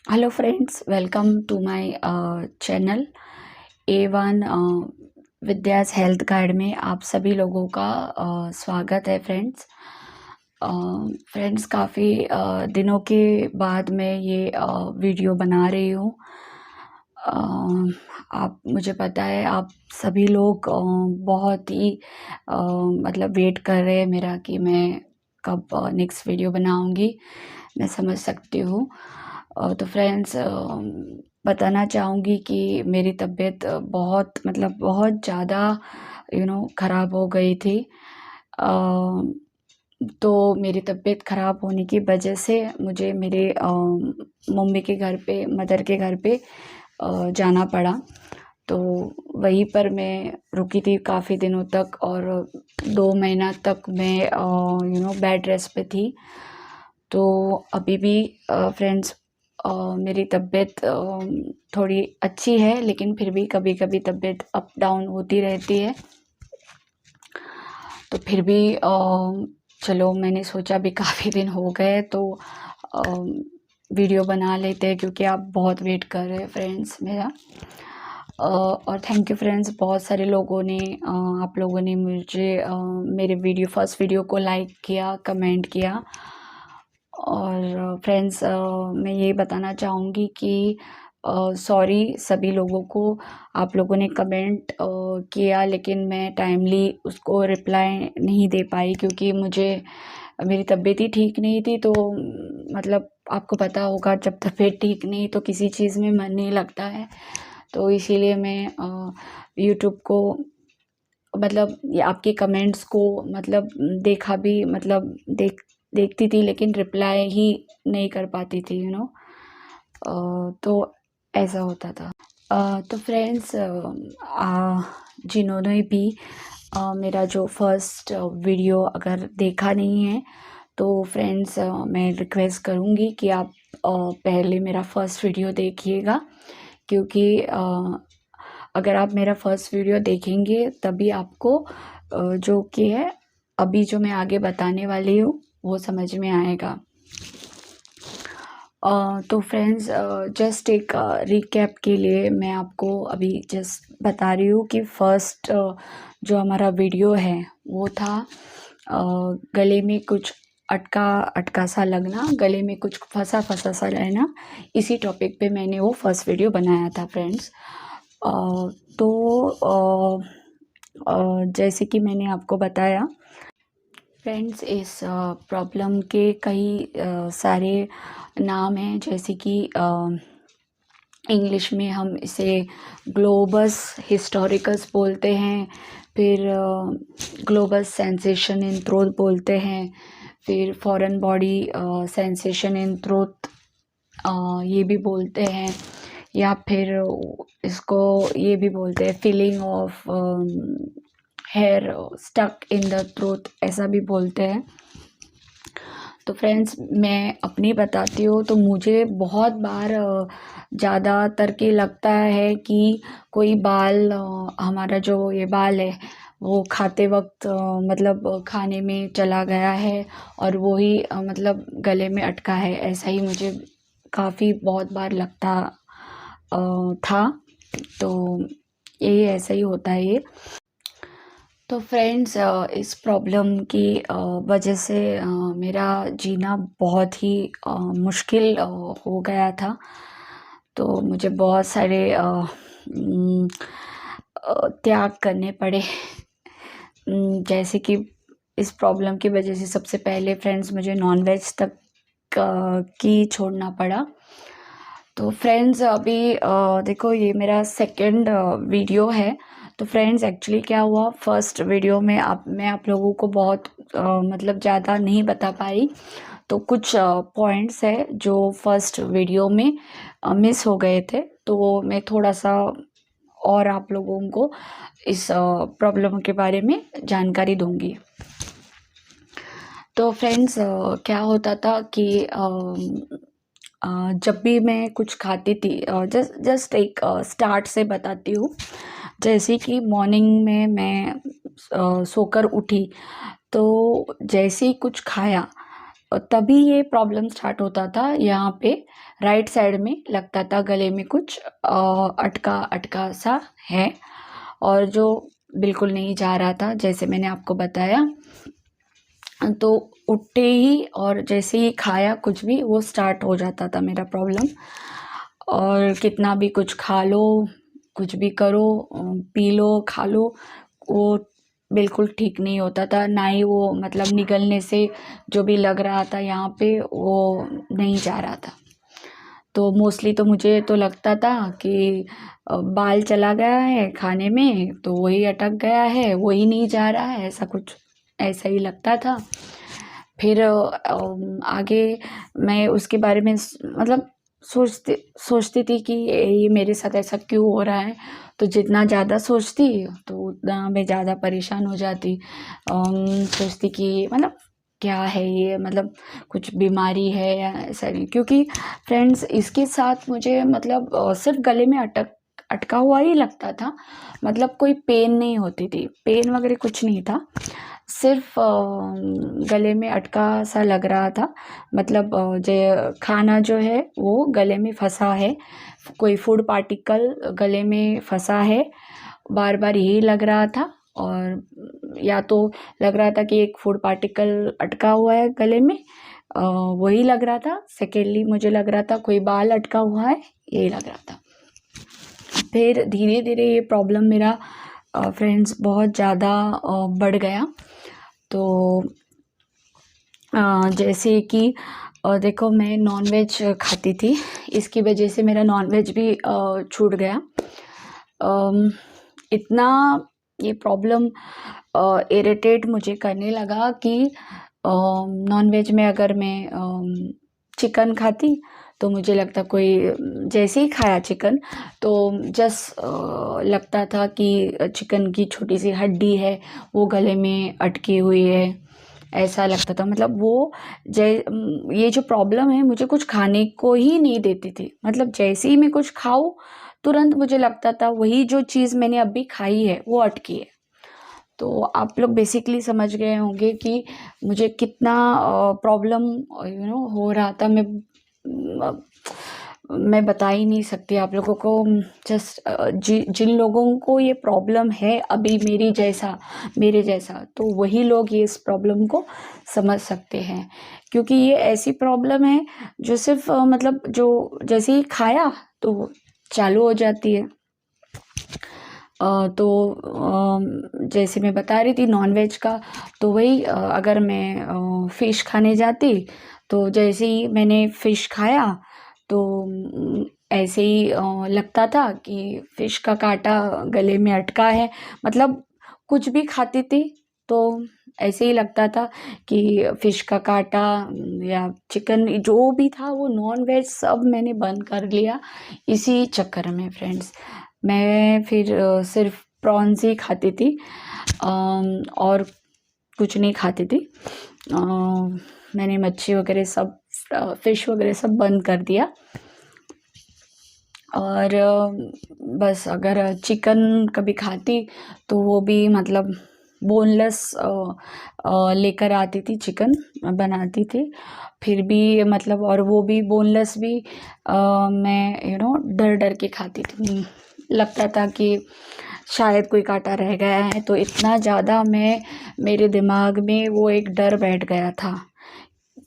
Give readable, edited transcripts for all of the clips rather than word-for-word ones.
Hello friends, welcome to my channel A1 Vidya's health guide में आप सभी लोगों का स्वागत है फ्रेंड्स। फ्रेंड्स, काफ़ी दिनों के बाद मैं ये वीडियो बना रही हूँ। आप मुझे पता है आप सभी लोग बहुत ही मतलब वेट कर रहे हैं मेरा कि मैं कब नेक्स्ट वीडियो बनाऊँगी। मैं समझ सकती हूँ। तो फ्रेंड्स, बताना चाहूँगी कि मेरी तबीयत बहुत मतलब बहुत ज़्यादा ख़राब हो गई थी। तो मेरी तबीयत ख़राब होने की वजह से मुझे मेरे मम्मी के घर पे, मदर के घर पे जाना पड़ा। तो वहीं पर मैं रुकी थी काफ़ी दिनों तक और 2 महीना तक मैं बेड रेस्ट पे थी। तो अभी भी फ्रेंड्स, मेरी तबीयत थोड़ी अच्छी है, लेकिन फिर भी कभी-कभी तबीयत अप डाउन होती रहती है। तो फिर भी चलो, मैंने सोचा अभी काफ़ी दिन हो गए तो अ, वीडियो बना लेते हैं, क्योंकि आप बहुत वेट कर रहे हैं फ्रेंड्स मेरा। और थैंक यू फ्रेंड्स, बहुत सारे लोगों ने आप लोगों ने मुझे मेरे फर्स्ट वीडियो को लाइक किया, कमेंट किया। और फ्रेंड्स, मैं ये बताना चाहूँगी कि सॉरी सभी लोगों को। आप लोगों ने कमेंट किया, लेकिन मैं टाइमली उसको रिप्लाई नहीं दे पाई, क्योंकि मेरी तबीयत ही ठीक नहीं थी। तो मतलब आपको पता होगा, जब तबीयत ठीक नहीं तो किसी चीज़ में मन नहीं लगता है। तो इसीलिए मैं यूट्यूब को मतलब ये आपके कमेंट्स को मतलब देखा भी मतलब देखती थी, लेकिन रिप्लाई ही नहीं कर पाती थी तो ऐसा होता था। तो फ्रेंड्स, जिन्होंने भी मेरा जो फर्स्ट वीडियो अगर देखा नहीं है, तो फ्रेंड्स, मैं रिक्वेस्ट करूँगी कि आप पहले मेरा फर्स्ट वीडियो देखिएगा, क्योंकि अगर आप मेरा फर्स्ट वीडियो देखेंगे तभी आपको जो कि है अभी जो मैं आगे बताने वाली हूँ वो समझ में आएगा। तो फ्रेंड्स, जस्ट एक रिकैप के लिए मैं आपको अभी जस्ट बता रही हूँ कि फर्स्ट जो हमारा वीडियो है वो था गले में कुछ अटका अटका सा लगना, गले में कुछ फंसा फंसा सा रहना। इसी टॉपिक पे मैंने वो फर्स्ट वीडियो बनाया था फ्रेंड्स। तो जैसे कि मैंने आपको बताया फ्रेंड्स, इस प्रॉब्लम के कई सारे नाम हैं, जैसे कि इंग्लिश में हम इसे ग्लोबस हिस्टोरिकस बोलते हैं, फिर ग्लोबस सेंसेशन इन थ्रोट बोलते हैं, फिर foreign body sensation in throat ये भी बोलते हैं, या फिर इसको ये भी बोलते हैं feeling of hair stuck in the throat, ऐसा भी बोलते हैं। तो फ्रेंड्स, मैं अपनी बताती हूँ तो मुझे बहुत बार ज़्यादातर के लगता है कि कोई बाल हमारा जो ये बाल है वो खाते वक्त मतलब खाने में चला गया है और वो ही मतलब गले में अटका है, ऐसा ही मुझे काफ़ी बहुत बार लगता था। तो ये ऐसा ही होता है ये। तो फ्रेंड्स, इस प्रॉब्लम की वजह से मेरा जीना बहुत ही मुश्किल हो गया था। तो मुझे बहुत सारे त्याग करने पड़े। जैसे कि इस प्रॉब्लम की वजह से सबसे पहले फ्रेंड्स मुझे नॉनवेज तक की छोड़ना पड़ा। तो फ्रेंड्स, अभी देखो, ये मेरा सेकंड वीडियो है। तो फ्रेंड्स, एक्चुअली क्या हुआ, फर्स्ट वीडियो में मैं आप लोगों को बहुत मतलब ज़्यादा नहीं बता पाई। तो कुछ पॉइंट्स है जो फर्स्ट वीडियो में मिस हो गए थे, तो मैं थोड़ा सा और आप लोगों को इस प्रॉब्लम के बारे में जानकारी दूंगी। तो फ्रेंड्स, क्या होता था कि जब भी मैं कुछ खाती थी, जस्ट एक स्टार्ट से बताती हूँ। जैसे कि मॉर्निंग में मैं सोकर उठी, तो जैसे ही कुछ खाया तभी ये प्रॉब्लम स्टार्ट होता था। यहाँ पे राइट साइड में लगता था गले में कुछ अटका अटका सा है, और जो बिल्कुल नहीं जा रहा था, जैसे मैंने आपको बताया। तो उठते ही और जैसे ही खाया कुछ भी, वो स्टार्ट हो जाता था मेरा प्रॉब्लम। और कितना भी कुछ खा लो, कुछ भी करो, पी लो, खा लो, वो बिल्कुल ठीक नहीं होता था। ना ही वो मतलब निगलने से जो भी लग रहा था यहाँ पे, वो नहीं जा रहा था। तो मोस्टली तो मुझे तो लगता था कि बाल चला गया है खाने में, तो वही अटक गया है, वही नहीं जा रहा है, ऐसा कुछ ऐसा ही लगता था। फिर आगे मैं उसके बारे में मतलब सोचती थी कि ये मेरे साथ ऐसा क्यों हो रहा है। तो जितना ज़्यादा सोचती तो उतना मैं ज़्यादा परेशान हो जाती। सोचती कि मतलब क्या है ये, मतलब कुछ बीमारी है या ऐसा नहीं। क्योंकि फ्रेंड्स इसके साथ मुझे मतलब सिर्फ गले में अटका हुआ ही लगता था, मतलब कोई पेन नहीं होती थी, पेन वगैरह कुछ नहीं था, सिर्फ गले में अटका सा लग रहा था। मतलब जो खाना जो है वो गले में फंसा है, कोई फूड पार्टिकल गले में फंसा है, बार बार यही लग रहा था। और या तो लग रहा था कि एक फूड पार्टिकल अटका हुआ है गले में, वही लग रहा था। सेकेंडली मुझे लग रहा था कोई बाल अटका हुआ है, यही लग रहा था। फिर धीरे धीरे ये प्रॉब्लम मेरा फ्रेंड्स बहुत ज़्यादा बढ़ गया। तो जैसे कि देखो, मैं नॉनवेज खाती थी, इसकी वजह से मेरा नॉनवेज भी छूट गया। इतना ये प्रॉब्लम इरिटेट मुझे करने लगा कि नॉनवेज में अगर मैं चिकन खाती तो मुझे लगता कोई जैसे ही खाया चिकन तो जस्ट लगता था कि चिकन की छोटी सी हड्डी है वो गले में अटकी हुई है, ऐसा लगता था। मतलब वो ये जो प्रॉब्लम है मुझे कुछ खाने को ही नहीं देती थी। मतलब जैसे ही मैं कुछ खाऊं तुरंत मुझे लगता था वही जो चीज़ मैंने अभी खाई है वो अटकी है। तो आप लोग बेसिकली समझ गए होंगे कि मुझे कितना प्रॉब्लम हो रहा था। मैं बता ही नहीं सकती आप लोगों को। जस्ट जिन लोगों को ये प्रॉब्लम है अभी मेरे जैसा, तो वही लोग ये इस प्रॉब्लम को समझ सकते हैं। क्योंकि ये ऐसी प्रॉब्लम है जो सिर्फ मतलब जो जैसे ही खाया तो चालू हो जाती है। तो जैसे मैं बता रही थी नॉनवेज का, तो वही अगर मैं फ़िश खाने जाती तो जैसे ही मैंने फ़िश खाया तो ऐसे ही लगता था कि फ़िश का काँटा गले में अटका है। मतलब कुछ भी खाती थी तो ऐसे ही लगता था कि फ़िश का काँटा या चिकन जो भी था वो नॉनवेज सब मैंने बंद कर लिया इसी चक्कर में फ्रेंड्स। मैं फिर सिर्फ प्रॉन्स ही खाती थी और कुछ नहीं खाती थी। मैंने मच्छी वगैरह सब फ़िश वगैरह सब बंद कर दिया। और बस अगर चिकन कभी खाती तो वो भी मतलब बोनलेस लेकर आती थी, चिकन बनाती थी। फिर भी मतलब और वो भी बोनलेस भी मैं डर डर के खाती थी। लगता था कि शायद कोई काँटा रह गया है, तो इतना ज़्यादा मेरे दिमाग में वो एक डर बैठ गया था।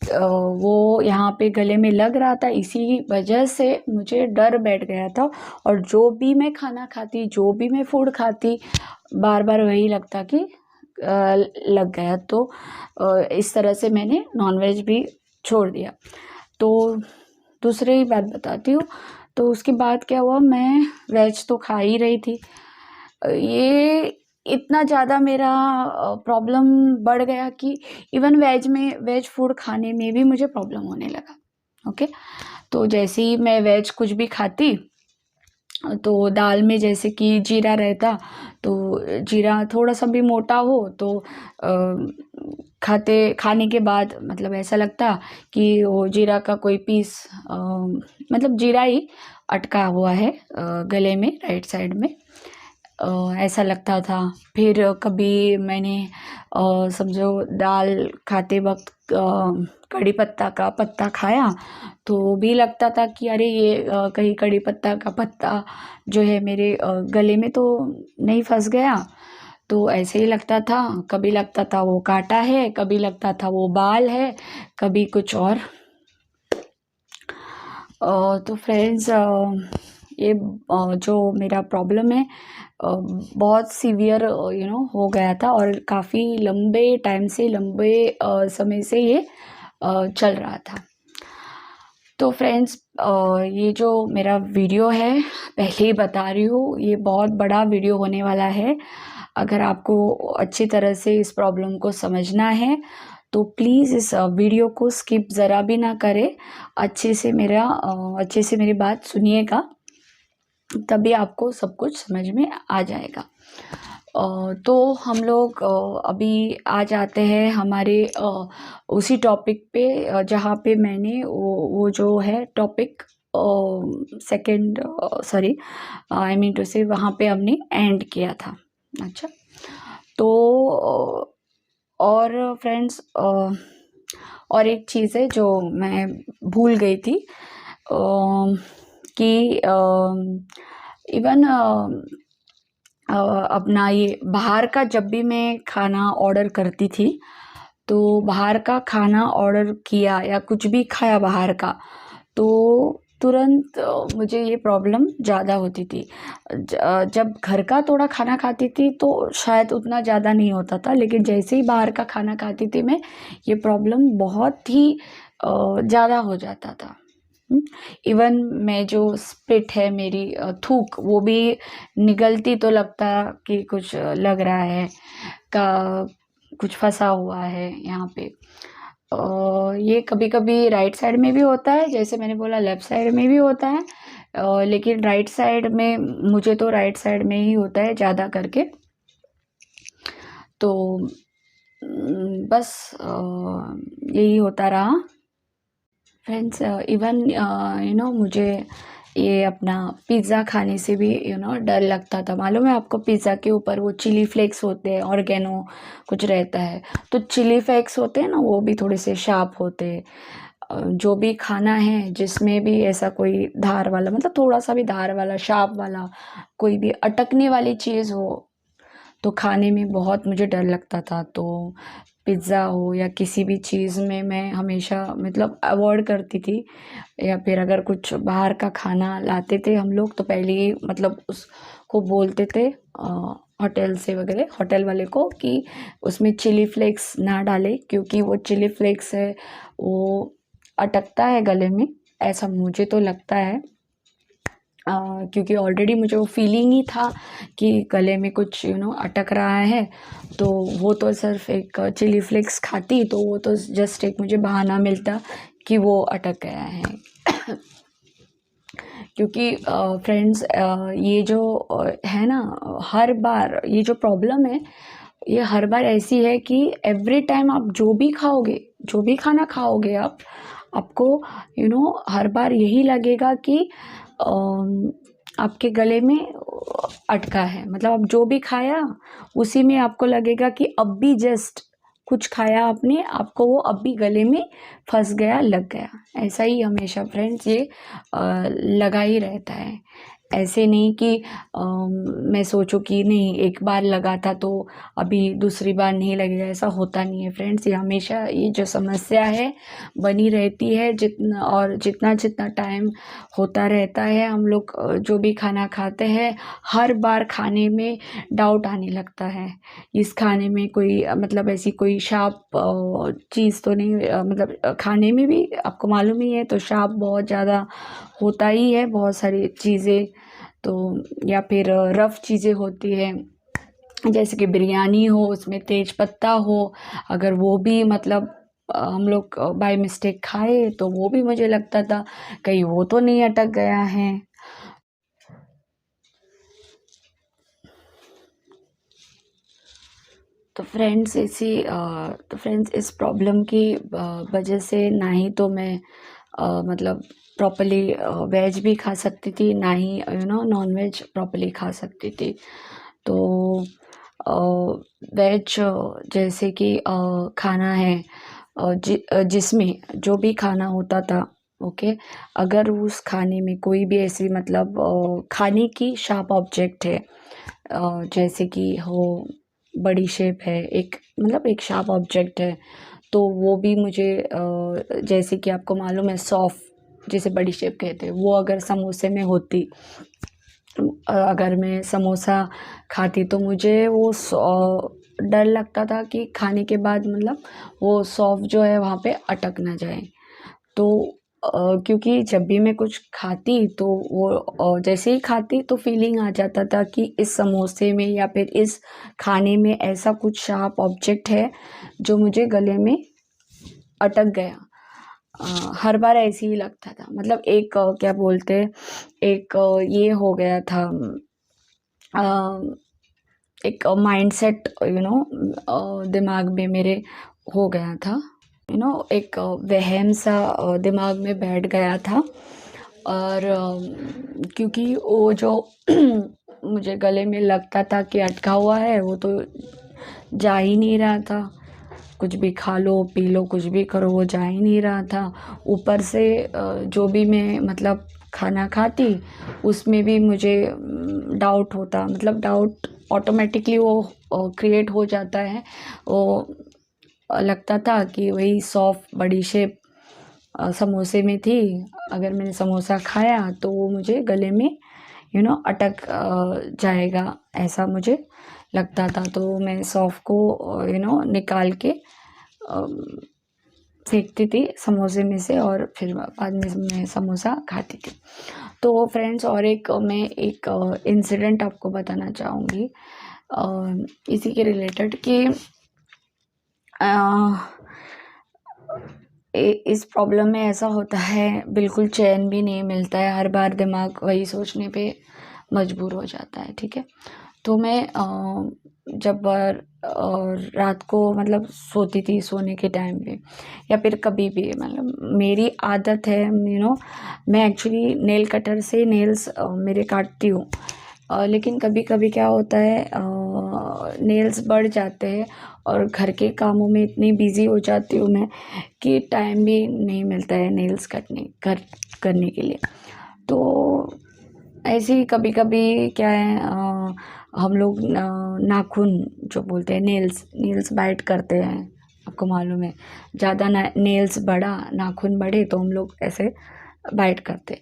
वो यहाँ पे गले में लग रहा था, इसी वजह से मुझे डर बैठ गया था। और जो भी मैं खाना खाती, जो भी मैं फूड खाती, बार बार वही लगता कि लग गया। तो इस तरह से मैंने नॉनवेज भी छोड़ दिया। तो दूसरी बात बताती हूँ। तो उसके बाद क्या हुआ, मैं वेज तो खा ही रही थी। ये इतना ज़्यादा मेरा प्रॉब्लम बढ़ गया कि इवन वेज फूड खाने में भी मुझे प्रॉब्लम होने लगा। ओके, तो जैसे ही मैं वेज कुछ भी खाती तो दाल में जैसे कि जीरा रहता, तो जीरा थोड़ा सा भी मोटा हो तो खाने के बाद मतलब ऐसा लगता कि वो जीरा का कोई पीस मतलब जीरा ही अटका हुआ है गले में राइट साइड में, ऐसा लगता था। फिर कभी मैंने समझो दाल खाते वक्त कड़ी पत्ता का पत्ता खाया तो भी लगता था कि अरे ये कहीं कड़ी पत्ता का पत्ता जो है मेरे गले में तो नहीं फंस गया। तो ऐसे ही लगता था, कभी लगता था वो कांटा है, कभी लगता था वो बाल है, कभी कुछ और। तो फ्रेंड्स ये जो मेरा प्रॉब्लम है बहुत सीवियर हो गया था और काफ़ी लंबे टाइम से, लंबे समय से ये चल रहा था। तो फ्रेंड्स ये जो मेरा वीडियो है, पहले ही बता रही हूँ, ये बहुत बड़ा वीडियो होने वाला है। अगर आपको अच्छी तरह से इस प्रॉब्लम को समझना है तो प्लीज़ इस वीडियो को स्किप ज़रा भी ना करें, अच्छे से मेरी बात सुनिएगा, तभी आपको सब कुछ समझ में आ जाएगा। तो हम लोग अभी आ जाते हैं हमारे उसी टॉपिक पे जहाँ पे मैंने वो जो है topic second, sorry I mean to say, वहाँ पे हमने एंड किया था। अच्छा, तो और फ्रेंड्स और एक चीज़ है जो मैं भूल गई थी कि इवन अपना ये बाहर का जब भी मैं खाना ऑर्डर करती थी तो बाहर का खाना ऑर्डर किया या कुछ भी खाया बाहर का तो तुरंत मुझे ये प्रॉब्लम ज़्यादा होती थी। जब घर का थोड़ा खाना खाती थी तो शायद उतना ज़्यादा नहीं होता था, लेकिन जैसे ही बाहर का खाना खाती थी मैं, ये प्रॉब्लम बहुत ही ज़्यादा हो जाता था। इवन मैं जो स्पिट है मेरी थूक, वो भी निगलती तो लगता कि कुछ लग रहा है का कुछ फंसा हुआ है यहाँ पे। ये कभी कभी राइट साइड में भी होता है, जैसे मैंने बोला लेफ्ट साइड में भी होता है, लेकिन राइट साइड में, मुझे तो राइट साइड में ही होता है ज़्यादा करके। तो बस यही होता रहा फ्रेंड्स। इवन मुझे ये अपना पिज़्ज़ा खाने से भी डर लगता था। मालूम है आपको, पिज़्ज़ा के ऊपर वो चिली फ्लेक्स होते हैं, ऑर्गेनो कुछ रहता है, तो चिली फ्लेक्स होते हैं ना, वो भी थोड़े से शार्प होते हैं। जो भी खाना है जिसमें भी ऐसा कोई धार वाला, मतलब थोड़ा सा भी धार वाला, शार्प वाला, कोई भी अटकने वाली चीज़ हो तो खाने में बहुत मुझे डर लगता था। तो पिज़्ज़ा हो या किसी भी चीज़ में मैं हमेशा मतलब अवॉइड करती थी। या फिर अगर कुछ बाहर का खाना लाते थे हम लोग तो पहले ही मतलब उसको बोलते थे होटल से वगैरह, होटल वाले को, कि उसमें चिली फ्लेक्स ना डाले, क्योंकि वो चिली फ्लेक्स है वो अटकता है गले में, ऐसा मुझे तो लगता है। क्योंकि ऑलरेडी मुझे वो फीलिंग ही था कि गले में कुछ अटक रहा है, तो वो तो सिर्फ एक चिली फ्लेक्स खाती तो वो तो जस्ट एक मुझे बहाना मिलता कि वो अटक गया है। क्योंकि फ्रेंड्स ये जो है ना, हर बार ये जो प्रॉब्लम है, ये हर बार ऐसी है कि एवरी टाइम आप जो भी खाओगे, जो भी खाना खाओगे आपको हर बार यही लगेगा कि आपके गले में अटका है। मतलब आप जो भी खाया उसी में आपको लगेगा कि अब भी जस्ट कुछ खाया आपने, आपको वो अब भी गले में फंस गया, लग गया। ऐसा ही हमेशा फ्रेंड्स ये लगा ही रहता है। ऐसे नहीं कि मैं सोचूं कि नहीं एक बार लगा था तो अभी दूसरी बार नहीं लगेगा, ऐसा होता नहीं है फ्रेंड्स। ये हमेशा ये जो समस्या है बनी रहती है, जितना जितना टाइम होता रहता है, हम लोग जो भी खाना खाते हैं हर बार खाने में डाउट आने लगता है, इस खाने में कोई मतलब ऐसी कोई शार्प चीज़ तो नहीं, मतलब खाने में भी आपको मालूम ही है तो शार्प बहुत ज़्यादा होता ही है, बहुत सारी चीज़ें। तो या फिर रफ़ चीज़ें होती है, जैसे कि बिरयानी हो उसमें तेज पत्ता हो, अगर वो भी मतलब हम लोग बाय मिस्टेक खाए तो वो भी मुझे लगता था कहीं वो तो नहीं अटक गया है। तो फ्रेंड्स इस प्रॉब्लम की वजह से ना ही तो मैं मतलब प्रॉपर्ली वेज भी खा सकती थी, ना ही नॉन वेज प्रॉपर्ली खा सकती थी। वेज जैसे कि खाना है, जिसमें जो भी खाना होता था, ओके, अगर उस खाने में कोई भी ऐसी मतलब खाने की शार्प ऑब्जेक्ट है, जैसे कि हो बड़ी शेप है, एक मतलब एक शार्प ऑब्जेक्ट है, तो वो भी मुझे जैसे कि आपको मालूम है सौंफ जिसे बड़ी शेप कहते हैं, वो अगर समोसे में होती, अगर मैं समोसा खाती तो मुझे वो डर लगता था कि खाने के बाद मतलब वो सौंफ जो है वहाँ पे अटक ना जाए। तो क्योंकि जब भी मैं कुछ खाती तो वो जैसे ही खाती तो फीलिंग आ जाता था कि इस समोसे में या फिर इस खाने में ऐसा कुछ शार्प ऑब्जेक्ट है जो मुझे गले में अटक गया। हर बार ऐसे ही लगता था, मतलब एक क्या बोलते हैं, एक ये हो गया था, एक माइंडसेट दिमाग में मेरे हो गया था, एक वहम सा दिमाग में बैठ गया था। और क्योंकि वो जो मुझे गले में लगता था कि अटका हुआ है, वो तो जा ही नहीं रहा था। कुछ भी खा लो पी लो कुछ भी करो, वो जा ही नहीं रहा था। ऊपर से जो भी मैं मतलब खाना खाती उसमें भी मुझे डाउट होता, मतलब डाउट ऑटोमेटिकली वो क्रिएट हो जाता है। वो लगता था कि वही सॉफ्ट बड़ी शेप समोसे में थी, अगर मैंने समोसा खाया तो वो मुझे गले में अटक जाएगा, ऐसा मुझे लगता था। तो मैं सौंफ को निकाल के फेंकती थी समोसे में से, और फिर बाद में मैं समोसा खाती थी। तो फ्रेंड्स, और एक मैं एक इंसिडेंट आपको बताना चाहूँगी इसी के रिलेटेड कि इस प्रॉब्लम में ऐसा होता है, बिल्कुल चैन भी नहीं मिलता है, हर बार दिमाग वही सोचने पे मजबूर हो जाता है, ठीक है। तो मैं जब रात को मतलब सोती थी, सोने के टाइम पे या फिर कभी भी, मतलब मेरी आदत है मैं एक्चुअली नेल कटर से नेल्स मेरे काटती हूँ, लेकिन कभी कभी क्या होता है नेल्स बढ़ जाते हैं और घर के कामों में इतनी बिजी हो जाती हूँ मैं कि टाइम भी नहीं मिलता है नेल्स करने के लिए। तो ऐसे ही कभी कभी क्या है, हम लोग नाखून जो बोलते हैं, नेल्स बाइट करते हैं, आपको मालूम है, ज़्यादा नेल्स बड़ा, नाखून बड़े तो हम लोग ऐसे बाइट करते।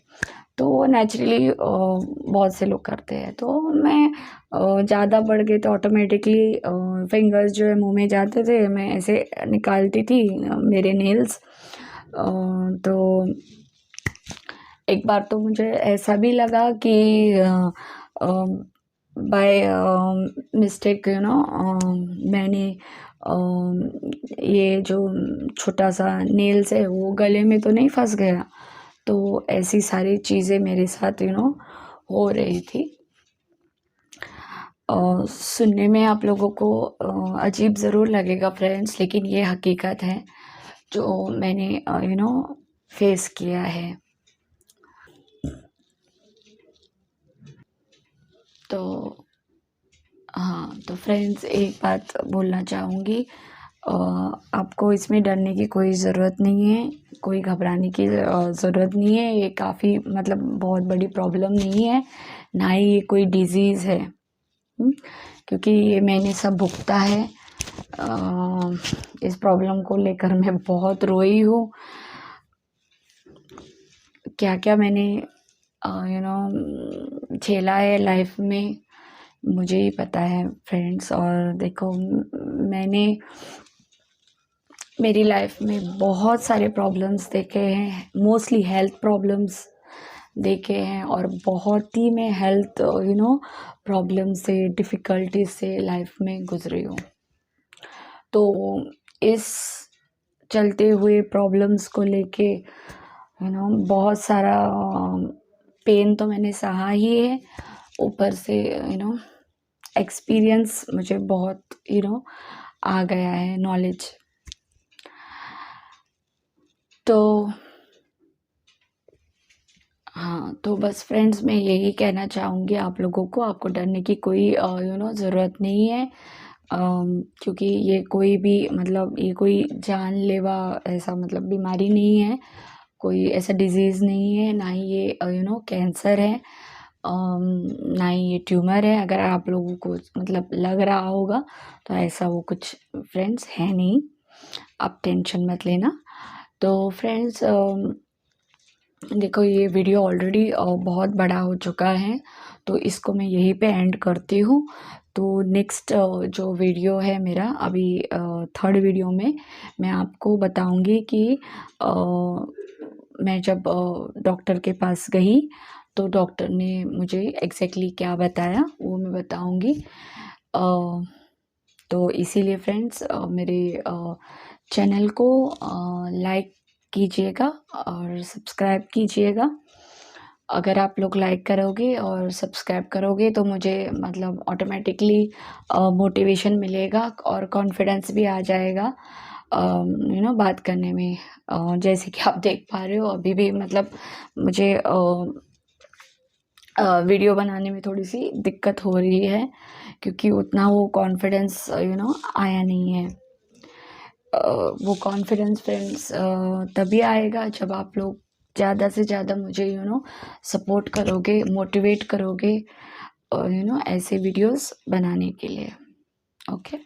तो नेचुरली बहुत से लोग करते हैं, तो मैं ज़्यादा बढ़ गए तो ऑटोमेटिकली फिंगर्स जो है मुंह में जाते थे, मैं ऐसे निकालती थी मेरे नेल्स। तो एक बार तो मुझे ऐसा भी लगा कि बाय मिस्टेक मैंने ये जो छोटा सा नेल्स है वो गले में तो नहीं फंस गया। तो ऐसी सारी चीज़ें मेरे साथ हो रही थी। सुनने में आप लोगों को अजीब ज़रूर लगेगा फ्रेंड्स, लेकिन ये हकीकत है जो मैंने फेस किया है। तो हाँ, तो फ्रेंड्स एक बात बोलना चाहूँगी, आपको इसमें डरने की कोई ज़रूरत नहीं है, कोई घबराने की ज़रूरत नहीं है। ये काफ़ी मतलब बहुत बड़ी प्रॉब्लम नहीं है, ना ही ये कोई डिज़ीज़ है। क्योंकि ये मैंने सब भुगता है। इस प्रॉब्लम को लेकर मैं बहुत रोई हूँ। क्या क्या मैंने झेला है लाइफ में, मुझे ही पता है फ्रेंड्स। और देखो, मैंने मेरी लाइफ में बहुत सारे प्रॉब्लम्स देखे हैं, मोस्टली हेल्थ प्रॉब्लम्स देखे हैं, और बहुत ही मैं हेल्थ प्रॉब्लम से, डिफ़िकल्टी से लाइफ में गुजरी हूँ। तो इस चलते हुए प्रॉब्लम्स को लेके बहुत सारा पेन तो मैंने सहा ही है, ऊपर से एक्सपीरियंस मुझे बहुत आ गया है, नॉलेज। तो हाँ, तो बस फ्रेंड्स मैं यही कहना चाहूँगी आप लोगों को, आपको डरने की कोई ज़रूरत नहीं है। क्योंकि ये कोई भी मतलब ये कोई जानलेवा ऐसा मतलब बीमारी नहीं है, कोई ऐसा डिज़ीज़ नहीं है, ना ही ये कैंसर है, ना ही ये ट्यूमर है। अगर आप लोगों को मतलब लग रहा होगा, तो ऐसा वो कुछ फ्रेंड्स है नहीं, आप टेंशन मत लेना। तो फ्रेंड्स देखो ये वीडियो ऑलरेडी बहुत बड़ा हो चुका है, तो इसको मैं यहीं पे एंड करती हूँ। तो नेक्स्ट जो वीडियो है मेरा अभी थर्ड वीडियो में मैं आपको बताऊँगी कि मैं जब डॉक्टर के पास गई, तो डॉक्टर ने मुझे एग्ज़ैक्टली क्या बताया वो मैं बताऊँगी। तो इसीलिए फ्रेंड्स मेरे चैनल को लाइक कीजिएगा और सब्सक्राइब कीजिएगा। अगर आप लोग लाइक करोगे और सब्सक्राइब करोगे तो मुझे मतलब ऑटोमेटिकली मोटिवेशन मिलेगा और कॉन्फिडेंस भी आ जाएगा बात करने में। जैसे कि आप देख पा रहे हो अभी भी मतलब मुझे वीडियो बनाने में थोड़ी-सी दिक्कत हो रही है, क्योंकि उतना वो कॉन्फिडेंस आया नहीं है। वो कॉन्फिडेंस फ्रेंड्स तभी आएगा जब आप लोग ज़्यादा से ज़्यादा मुझे सपोर्ट करोगे, मोटिवेट करोगे और ऐसे वीडियोस बनाने के लिए। ओके,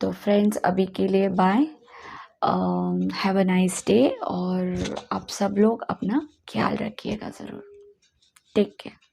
तो फ्रेंड्स अभी के लिए bye. Have a nice day और आप सब लोग अपना ख्याल रखिएगा ज़रूर। Take care.